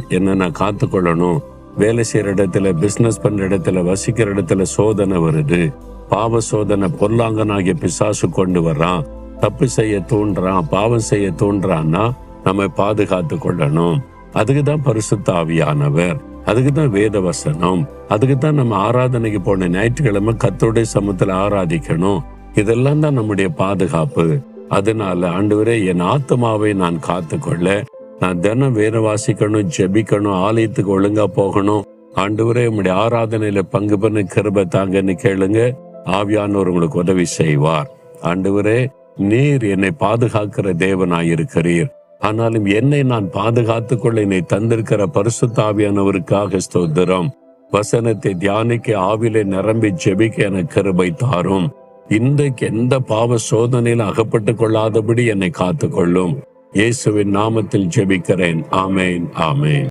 என்ன நான் காத்துக்கொள்ளணும். வேலை செய்யற இடத்துல, பிசினஸ் பண்ற இடத்துல, வசிக்கிற இடத்துல சோதனை வருது. பாவ சோதனை பொல்லாங்கனாகிய பிசாசு கொண்டு வர்றான். தப்பு செய்ய தூண்டுறான், பாவம் செய்ய தூண்டுறான்னா நம்ம பாதுகாத்து கொள்ளணும். அதுக்குதான் பரிசுத்த ஆவியானவர், அதுக்குதான் வேத வசனம், அதுக்குதான் நம்ம ஆராதனைக்கு போன ஞாயிற்றுக்கிழமை கர்த்தருடைய சமூகத்துல ஆராதிக்கணும். இதெல்லாம் தான் நம்முடைய பாதுகாப்பு. அதனால ஆண்டவரே, என் ஆத்மாவை நான் காத்துக்கொள்ள நான் தினம் வேத வாசிக்கணும், ஜெபிக்கணும், ஆலயத்துக்கு ஒழுங்கா போகணும். ஆண்டவரே, உம்முடைய ஆராதனையில பங்கு பண்ண கிருபை தாங்கன்னு கேளுங்க. ஆவியானவர் உங்களுக்கு உதவி செய்வார். ஆண்டவரே, நீர் என்னை பாதுகாக்கிற தேவனாயிருக்கிறீர். ஆனாலும் என்னை நான் பாதுகாத்துக் கொள்ள என்னை தந்திருக்கிற பரிசுத்த ஆவியானவருக்காக ஸ்தோத்திரம். வசனத்தை தியானிக்க, ஆவிலே நிரம்பி ஜெபிக்க எனக்கு கிருபை தாரும். இன்றைக்கு எந்த பாவ சோதனையில் அகப்பட்டு கொள்ளாதபடி என்னை காத்துக்கொள்ளும். இயேசுவின் நாமத்தில் ஜெபிக்கிறேன். ஆமேன், ஆமேன்.